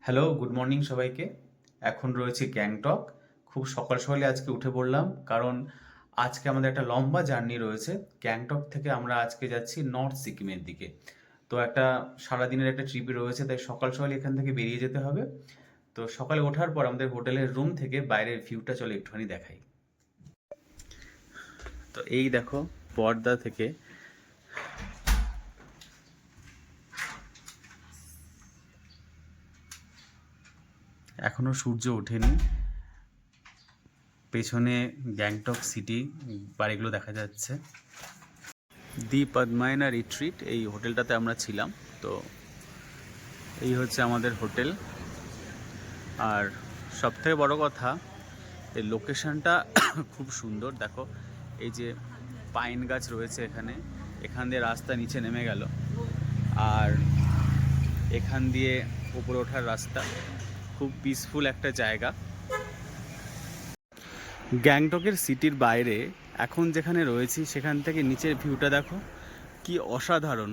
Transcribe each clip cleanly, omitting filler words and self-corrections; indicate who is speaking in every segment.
Speaker 1: Hello, good morning সবাইকে। এখন রয়েছে গ্যাংটক। খুব সকাল সকালে আজকে উঠে পড়লাম, কারণ আজকে আমাদের একটা লম্বা জার্নি রয়েছে। গ্যাংটক থেকে আমরা আজকে যাচ্ছি নর্থ সিকিমের দিকে। তো একটা সারাদিনের একটা ট্রিপ রয়েছে, তাই সকাল সকাল এখান থেকে বেরিয়ে যেতে হবে। তো সকালে ওঠার পর আমাদের হোটেলের রুম থেকে বাইরের ভিউটা চলে একটুখানি দেখাই। তো এই দেখো, পর্দা থেকে এখনো সূর্য ওঠেনি। পেছনে গ্যাংটক সিটি বাড়িগুলো দেখা যাচ্ছে। দি পদ্মায়না রিট্রিট, এই হোটেলটাতে আমরা ছিলাম। তো এই হচ্ছে আমাদের হোটেল। আর সবথেকে বড় কথা, এই লোকেশনটা খুব সুন্দর। দেখো, এই যে পাইন গাছ রয়েছে এখানে, এখান দিয়ে রাস্তা নিচে নেমে গেল, আর এখান দিয়ে উপরে ওঠার রাস্তা। খুব পিসফুল একটা জায়গা। গ্যাংটকের সিটির বাইরে এখন যেখানে রয়েছি সেখান থেকে নিচের ভিউটা দেখো, কি অসাধারণ।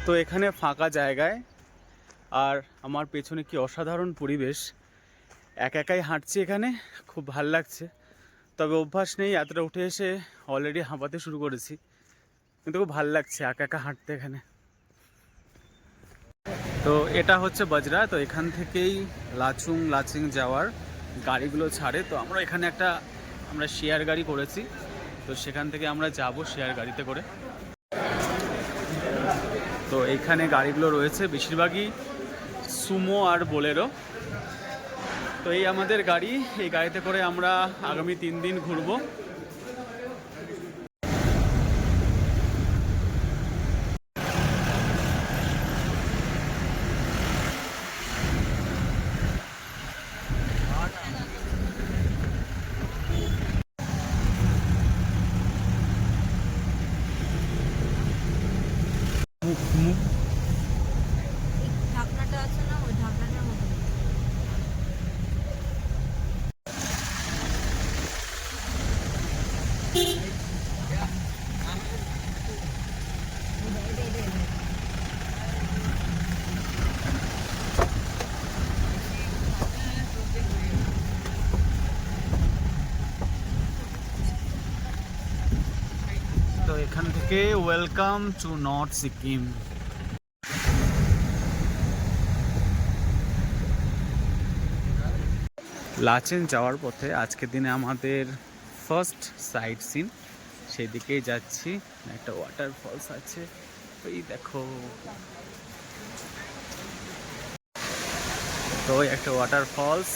Speaker 1: তো এখানে ফাঁকা জায়গায় আর আমার পেছনে কি অসাধারণ পরিবেশ। একাই হাঁটছি এখানে, খুব ভাল লাগছে। তবে অভ্যাস নেই, এতটা উঠে এসে অলরেডি হাঁপাতে শুরু করেছি, কিন্তু খুব ভাল লাগছে একা হাঁটতে এখানে। তো এটা হচ্ছে বজরা। তো এখান থেকেই লাচিং যাওয়ার গাড়িগুলো ছাড়ে। তো আমরা এখানে আমরা শেয়ার গাড়ি করেছি, তো সেখান থেকে আমরা যাব শেয়ার গাড়িতে করে। তো এখানে গাড়িগুলো রয়েছে বেশিরভাগই সুমো আর বোলেরো। তো এই আমাদের গাড়ি, এই গাড়িতে করে আমরা আগামী 3 দিন ঘুরবো।
Speaker 2: ঢাকনাটা আছে না, ওই ঢাকনাটার মতো।
Speaker 1: তো এখান থেকে welcome to north Sikkim. Lachen যাওয়ার পথে আজকের দিনে আমাদের ফার্স্ট সাইট সিন, সেই দিকেই যাচ্ছি। একটা ওয়াটারফলস আছে, ওই দেখো। তো ওই একটা ওয়াটারফলস।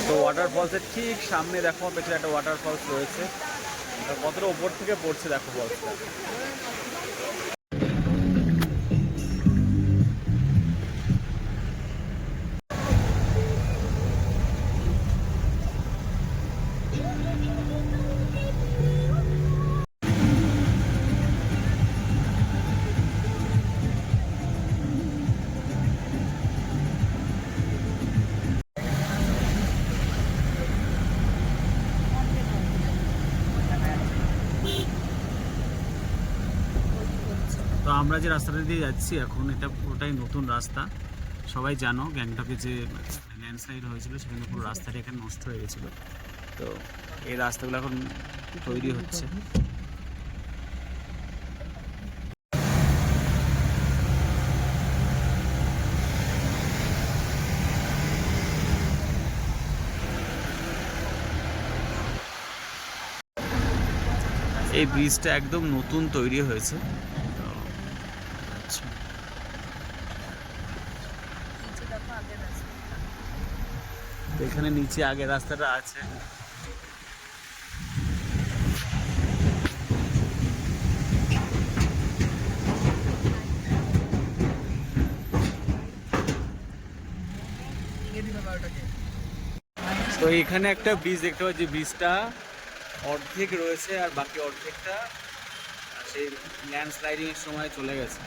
Speaker 1: তো ওয়াটারফলসের ঠিক সামনে দেখো, পেছনে একটা ওয়াটারফলস রয়েছে। কতটা উপর থেকে পড়ছে দেখো ফলসটা। তো আমরা যে রাস্তাটা দিয়ে যাচ্ছি এখন, এটা পুরোটাই নতুন রাস্তা। সবাই জানো, গ্যাংটকে যে ল্যান্ডস্লাইড হয়েছিল সেখানে পুরো রাস্তাটা এখানে নষ্ট হয়ে গেছিলো। তো এই রাস্তাগুলো এখন তৈরি হচ্ছে। এই ব্রিজটা একদম নতুন তৈরি হয়েছে। তো আচ্ছা, তো এখানে নিচে আগে রাস্তাটা আছে। তো এখানে একটা ব্রিজ দেখতে পাচ্ছি, ব্রিজটা অর্ধেক রয়েছে আর বাকি অর্ধেকটা সেই ল্যান্ডস্লাইডিং এর সময় চলে গেছে,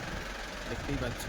Speaker 1: দেখতেই পাচ্ছ।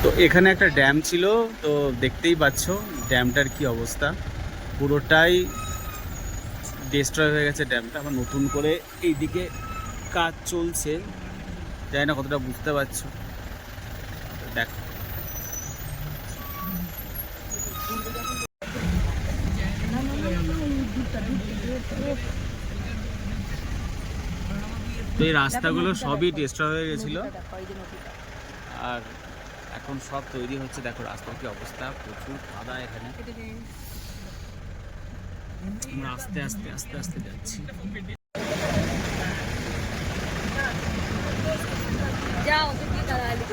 Speaker 1: তো এখানে একটা ড্যাম ছিল, তো দেখতেই পাচ্ছ ড্যামটার কি অবস্থা, পুরোটাই ডিস্ট্রয় হয়ে গেছে ড্যামটা। আবার নতুন করে এইদিকে কাজ চলছে, জানি না কতটা বুঝতে পারছো। দেখো তো এই রাস্তাগুলো সবই ডিস্ট্রয় হয়ে গেছিলো, আর এখন সব তৈরি হচ্ছে। দেখো রাস্তার কি অবস্থা, প্রচুর কাদা এখানে। আমরা আস্তে আস্তে আস্তে আস্তে যাচ্ছি।
Speaker 2: যাও তুমি দাঁড়ালি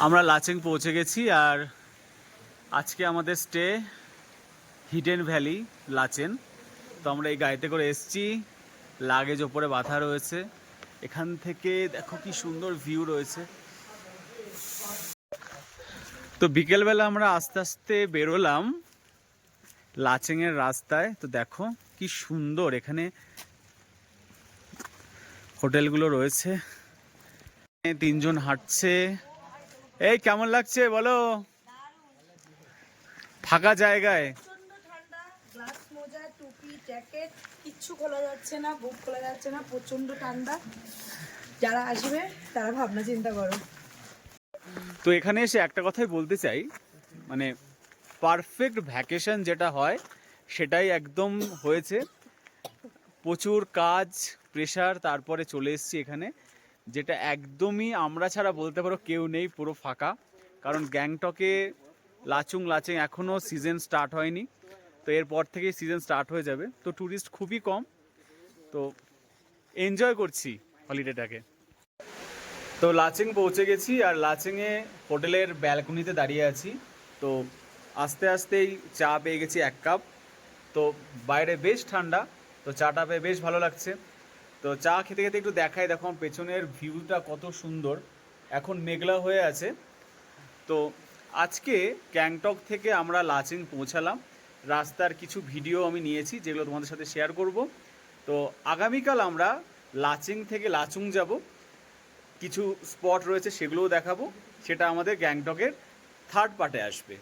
Speaker 1: আমরা লাচেং পৌঁছে গেছি, আর আজকে আমাদের স্টে হিডেন ভ্যালি লাচেন। তো আমরা এই গাড়িতে করে এসছি, লাগেজ ওপরে বাঁধা রয়েছে। এখান থেকে দেখো কি সুন্দর ভিউ রয়েছে। তো বিকেলবেলা আমরা আস্তে আস্তে বেরোলাম লাচেংয়ের রাস্তায়। তো দেখো কি সুন্দর এখানে হোটেলগুলো রয়েছে, তিনজন হাঁটছে। এই কেমন লাগছে বলো ফাঁকা জায়গায়?
Speaker 3: প্রচন্ড ঠান্ডা, গ্লাস মোজা টুপি জ্যাকেট কিচ্ছু খোলা যাচ্ছে না, বুক খোলা যাচ্ছে না, প্রচন্ড ঠান্ডা। যারা আসবে তারা ভাবনা চিন্তা করো।
Speaker 1: তো এখানে এসে একটা কথাই বলতে চাই, মানে পারফেক্ট ভ্যাকেশন যেটা হয় সেটাই একদম হয়েছে। প্রচুর কাজ প্রেশার, তারপরে চলে এসেছি এখানে, যেটা একদমই আমরা ছাড়া বলতে পারো কেউ নেই, পুরো ফাঁকা। কারণ গ্যাংটকে লাচেং এখনও সিজন স্টার্ট হয়নি, তো এরপর থেকেই সিজন স্টার্ট হয়ে যাবে। তো ট্যুরিস্ট খুবই কম, তো এনজয় করছি হলিডেটাকে। তো লাচেং পৌঁছে গেছি, আর লাচেংয়ে হোটেলের ব্যালকনিতে দাঁড়িয়ে আছি। তো আস্তে আস্তেই চা পেয়ে গেছি 1 কাপ। তো বাইরে বেশ ঠান্ডা, তো চাটা পেয়ে বেশ ভালো লাগছে। তো চা খেতে খেতে একটু দেখাই, দেখো পেছনের ভিউটা কত সুন্দর। এখন মেঘলা হয়ে আছে। তো আজকে গ্যাংটক থেকে আমরা লাচেং পৌঁছালাম, রাস্তার কিছু ভিডিও আমি নিয়েছি যেগুলো তোমাদের সাথে শেয়ার করব। তো আগামীকাল আমরা লাচেং থেকে লাচুং যাব, কিছু স্পট রয়েছে সেগুলোও দেখাবো, সেটা আমাদের গ্যাংটকের 3rd পার্টে আসবে।